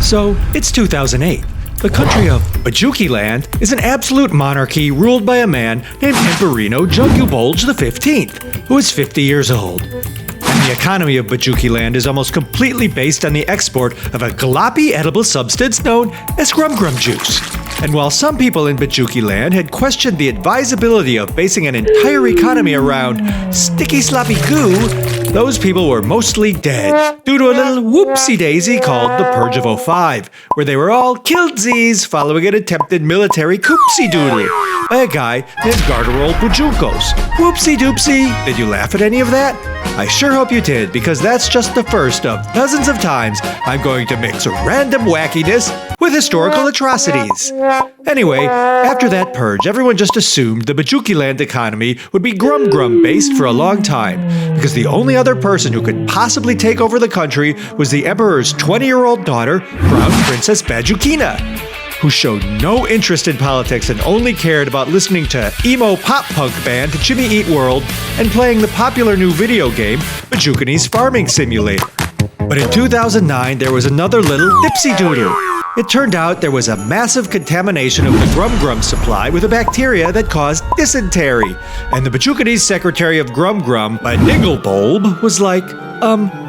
So, it's 2008. The country of BajookieLand is an absolute monarchy ruled by a man named Emperino Junkyubulge XV, who is 50 years old. And the economy of BajookieLand is almost completely based on the export of a gloppy edible substance known as grum juice. And while some people in BajookieLand had questioned the advisability of basing an entire economy around sticky sloppy goo, those people were mostly dead due to a little whoopsie-daisy called the Purge of '05, where they were all killsies following an attempted military coopsie-doodle by a guy named Garderol Bujukos. Whoopsie-doopsie, did you laugh at any of that? I sure hope you did, because that's just the first of dozens of times I'm going to mix random wackiness with historical atrocities. Anyway, after that purge, everyone just assumed the BajookieLand economy would be grum-based for a long time, because the only other person who could possibly take over the country was the Emperor's 20-year-old daughter, Crown Princess Bajookina, who showed no interest in politics and only cared about listening to emo pop-punk band Jimmy Eat World and playing the popular new video game, Bajookie's Farming Simulator. But in 2009, there was another little dipsy-doodle. It turned out there was a massive contamination of the grum supply with a bacteria that caused dysentery. And the Bajookie's Secretary of Grum, Nigglebulb, was like,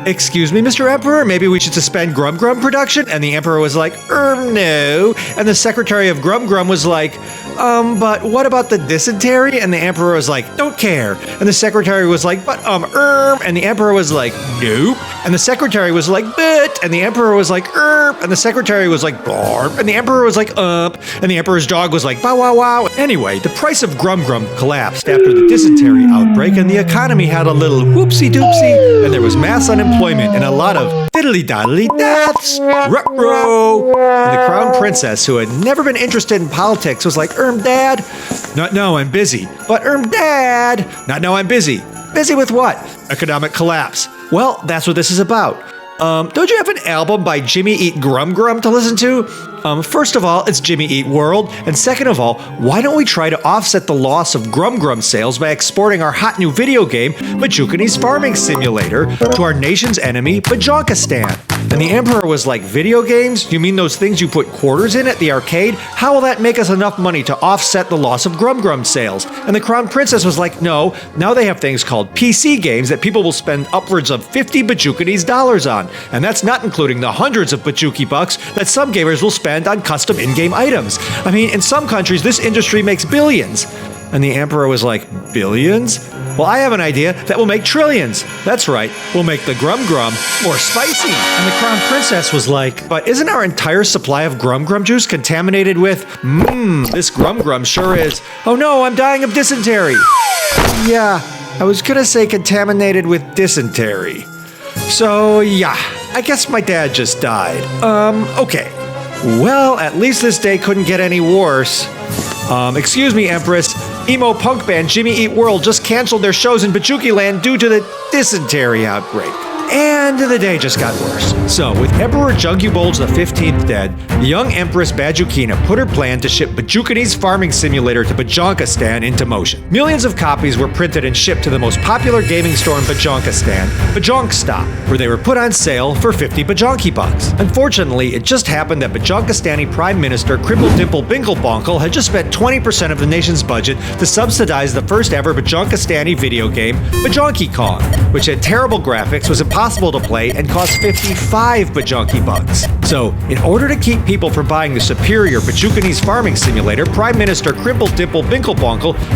excuse me, Mr. Emperor, maybe we should suspend grum production? And the Emperor was like, no. And the Secretary of Grum was like, but what about the dysentery? And the Emperor was like, don't care. And the Secretary was like, but, and the Emperor was like, nope. And the Secretary was like, but, and the Emperor was like, and the Secretary was like, barp, and the Emperor was like, and the Emperor's dog was like, bow wow wow. Anyway, the price of grum collapsed after the dysentery outbreak, and the economy had a little whoopsie doopsie, and there was mass unemployment and a lot of diddly-doddly deaths. Ruh-roh. And the Crown Princess, who had never been interested in politics, was like, Dad? No, I'm busy. But, Dad? No, I'm busy. Busy with what? Economic collapse. Well, that's what this is about. Don't you have an album by Jimmy Eat Grum to listen to? First of all, it's Jimmy Eat World, and second of all, why don't we try to offset the loss of grum sales by exporting our hot new video game, Bajookie's Farming Simulator, to our nation's enemy, Bajonkistan? And the Emperor was like, video games? You mean those things you put quarters in at the arcade? How will that make us enough money to offset the loss of grum sales? And the Crown Princess was like, no, now they have things called PC games that people will spend upwards of $50 Bajookie's on. And that's not including the hundreds of Bajookie bucks that some gamers will spend on custom in-game items. I mean, in some countries, this industry makes billions. And the Emperor was like, billions? Well, I have an idea that will make trillions. That's right, we'll make the grum more spicy. And the Crown Princess was like, but isn't our entire supply of grum juice contaminated with, this grum sure is. Oh no, I'm dying of dysentery. Yeah, I was gonna say contaminated with dysentery. So, yeah, I guess my dad just died. Okay. Well, at least this day couldn't get any worse. Excuse me, Empress. Emo punk band Jimmy Eat World just canceled their shows in BajookieLand due to the dysentery outbreak. And the day just got worse. So, with Emperor Junkyubulge XV dead, the young Empress Bajookina put her plan to ship Bajookie's Farming Simulator to Bajonkistan into motion. Millions of copies were printed and shipped to the most popular gaming store in Bajonkistan, Bajonkstop, where they were put on sale for 50 Bajonkie bucks. Unfortunately, it just happened that Bajonkistani Prime Minister Cribble Dimple Binkle had just spent 20% of the nation's budget to subsidize the first ever Bajonkistani video game, Bajonkie Kong, which had terrible graphics, was impossible to play, and cost 55 Bajonkie bucks. So, in order to keep people from buying the superior Bajookie's Farming Simulator, Prime Minister Cribble Dimple Binkle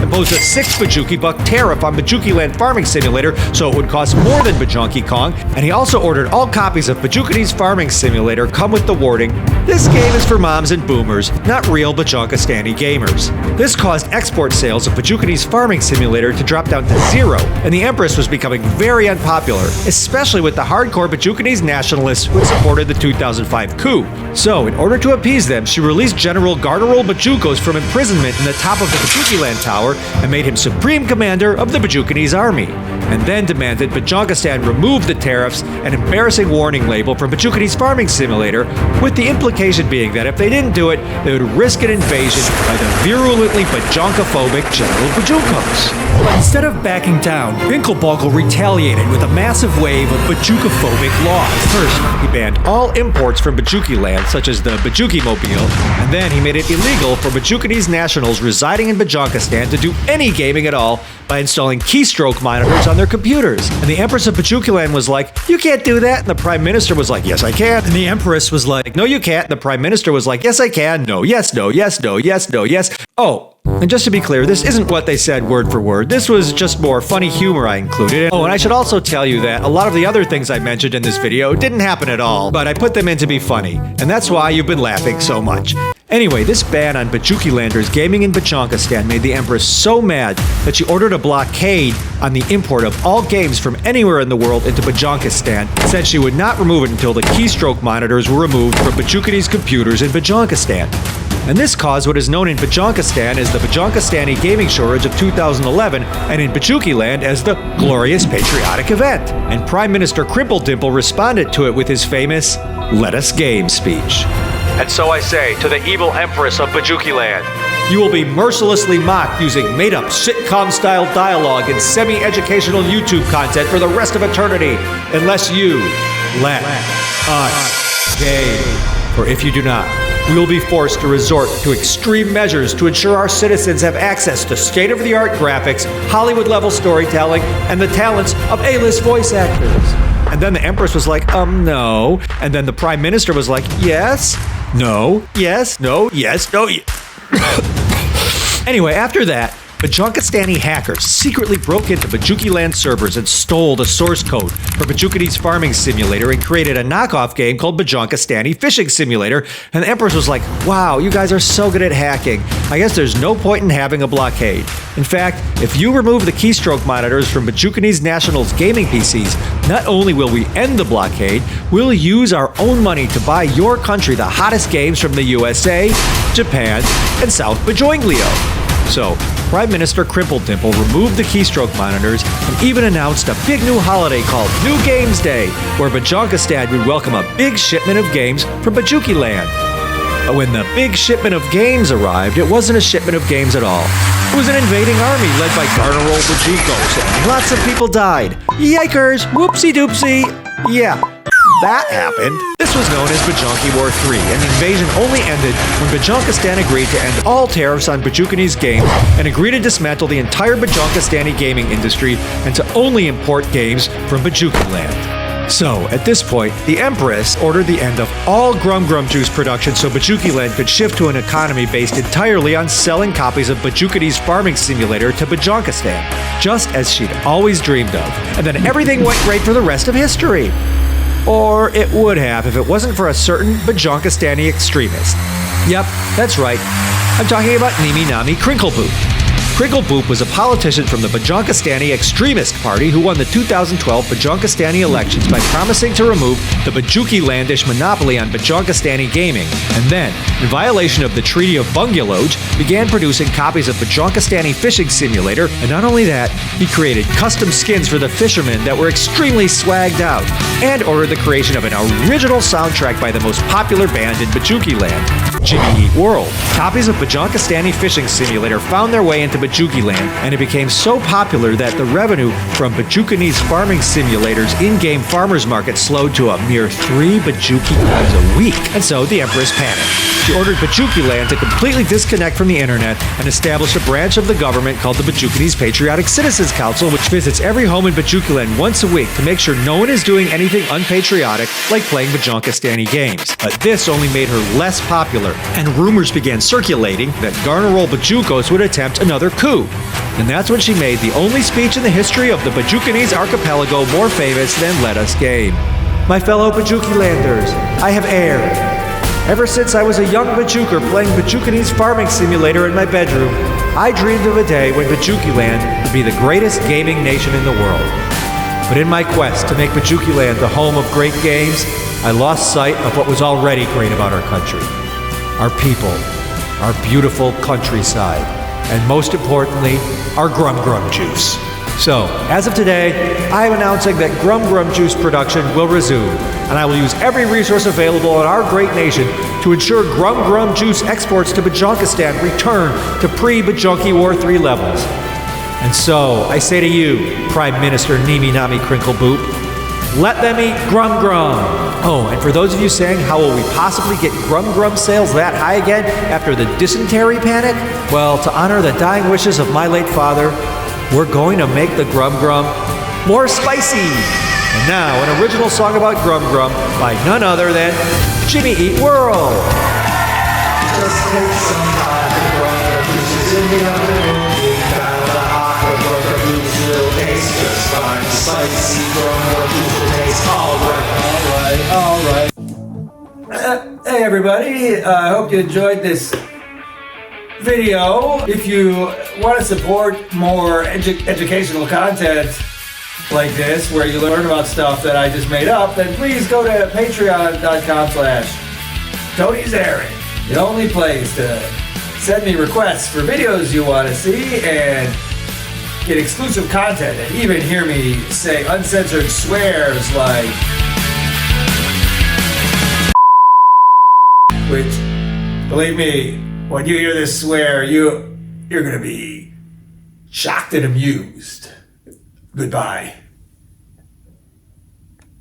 imposed a 6 Bajookie buck tariff on BajookieLand Farming Simulator, so it would cost more than Bajonkie Kong, and he also ordered all copies of Bajookie's Farming Simulator come with the wording, "This game is for moms and boomers, not real Bajonkistani gamers." This caused export sales of Bajookie's Farming Simulator to drop down to 0, and the Empress was becoming very unpopular, especially with the hardcore Bajookie's nationalists who had supported the 2005 coup. So, in order to appease them, she released General Garderol Bujukos from imprisonment in the top of the BajookieLand Tower and made him supreme commander of the Bajookie's army, and then demanded Bajonkistan remove the tariffs and embarrassing warning label from Bajookie's Farming Simulator, with the implication being that if they didn't do it, they would risk an invasion by the virulently Bajonkophobic General Bujukos. But instead of backing down, Binkle retaliated with a massive wave of bajookophobic laws. First, he banned all imports from BajookieLand, such as the Bajookie Mobile, and then he made it illegal for Bajookanese nationals residing in Bajonkistan to do any gaming at all by installing keystroke monitors on their computers. And the Empress of BajookieLand was like, "You can't do that." And the Prime Minister was like, "Yes, I can." And the Empress was like, "No, you can't." And the Prime Minister was like, "Yes, I can." No, yes, no, yes, no, yes, no, yes. Oh, and just to be clear, this isn't what they said word for word. This was just more funny humor I included. Oh, and I should also tell you that a lot of the other things I mentioned in this video didn't happen at all, but I put them in to be funny, and that's why you've been laughing so much. Anyway, this ban on Bajukielanders gaming in Bajonkistan made the Empress so mad that she ordered a blockade on the import of all games from anywhere in the world into Bajonkistan, and said she would not remove it until the keystroke monitors were removed from Bajookanese computers in Bajonkistan. And this caused what is known in Bajonkistan as the Bajonkistani Gaming Shortage of 2011, and in BajookieLand as the Glorious Patriotic Event. And Prime Minister Crimpledimple responded to it with his famous "Let us game" speech. And so I say to the evil Empress of BajookieLand, you will be mercilessly mocked using made-up sitcom-style dialogue and semi-educational YouTube content for the rest of eternity, unless you let us game. For if you do not, we will be forced to resort to extreme measures to ensure our citizens have access to state-of-the-art graphics, Hollywood-level storytelling, and the talents of A-list voice actors. And then the Empress was like, no. And then the Prime Minister was like, yes, no, yes, no, yes, no. Anyway, after that, Bajonkistani hackers secretly broke into BajookieLand servers and stole the source code for Bajookanese Farming Simulator and created a knockoff game called Bajonkistani Fishing Simulator. And the Empress was like, wow, you guys are so good at hacking. I guess there's no point in having a blockade. In fact, if you remove the keystroke monitors from Bajookanese nationals' gaming PCs, not only will we end the blockade, we'll use our own money to buy your country the hottest games from the USA, Japan, and South Bajoinglio. So, Prime Minister Crimpledimple removed the keystroke monitors and even announced a big new holiday called New Games Day, where Bajonkistan would welcome a big shipment of games from BajookieLand. But when the big shipment of games arrived, it wasn't a shipment of games at all. It was an invading army led by Garnerol Bajookos, and lots of people died. Yikers! Whoopsie doopsie! Yeah, that happened. This was known as Bajookie War 3, and the invasion only ended when Bajonkistan agreed to end all tariffs on Bajookanese games and agreed to dismantle the entire Bajonkistani gaming industry and to only import games from BajookieLand. So, at this point, the Empress ordered the end of all Grum Grum Juice production so BajookieLand could shift to an economy based entirely on selling copies of Bajookanese Farming Simulator to Bajonkistan, just as she'd always dreamed of. And then everything went great for the rest of history. Or it would have if it wasn't for a certain Bajonkistani extremist. Yep, that's right. I'm talking about Nimi Nami Crinkleboot. Crinkleboot was a politician from the Bajonkistani Extremist Party who won the 2012 Bajonkistani elections by promising to remove the Bajookielandish monopoly on Bajonkistani gaming, and then, in violation of the Treaty of Bungalow, began producing copies of Bajonkistani Fishing Simulator, and not only that, he created custom skins for the fishermen that were extremely swagged out, and ordered the creation of an original soundtrack by the most popular band in Bajookieland, Jimmy Eat World. Copies of Bajonkistani Fishing Simulator found their way into Bajookie Land, and it became so popular that the revenue from Bajookanese farming simulators in-game farmers market slowed to a mere 3 Bajookie coins a week. And so the Empress panicked. She ordered Bajookie Land to completely disconnect from the internet and establish a branch of the government called the Bajookanese Patriotic Citizens Council, which visits every home in Bajookie Land once a week to make sure no one is doing anything unpatriotic like playing Bajonkistani games. But this only made her less popular, and rumors began circulating that Garnerol Bajookos would attempt another coup. And that's when she made the only speech in the history of the Bajookanese archipelago more famous than "Let Us Game." My fellow Bajookie-landers, I have erred. Ever since I was a young Bajooker playing Bajookanese Farming Simulator in my bedroom, I dreamed of a day when Bajookie-land would be the greatest gaming nation in the world. But in my quest to make Bajookie-land the home of great games, I lost sight of what was already great about our country. Our people, our beautiful countryside, and most importantly, our Grum Grum Juice. So, as of today, I am announcing that Grum Grum Juice production will resume, and I will use every resource available in our great nation to ensure Grum Grum Juice exports to Bajonkistan return to pre-Bajookie War 3 levels. And so, I say to you, Prime Minister Nimi Nami Crinkleboot, Let them eat Grum Grum. Oh, and for those of you saying, how will we possibly get Grum Grum sales that high again after the dysentery panic? Well, to honor the dying wishes of my late father, we're going to make the Grum Grum more spicy. And now, an original song about Grum Grum by none other than Jimmy Eat World. Just take some time to Grum Grum juices in the afternoon. Kind of hot, but Grum Grum juice will taste just fine. Spicy Grum Grum juice will taste alright. Hey everybody, I hope you enjoyed this video. If you want to support more educational content like this, where you learn about stuff that I just made up, then please go to patreon.com/Tony'sErrand, the only place to send me requests for videos you want to see and get exclusive content and even hear me say uncensored swears like, which, believe me, when you hear this swear, you're gonna be shocked and amused. Goodbye.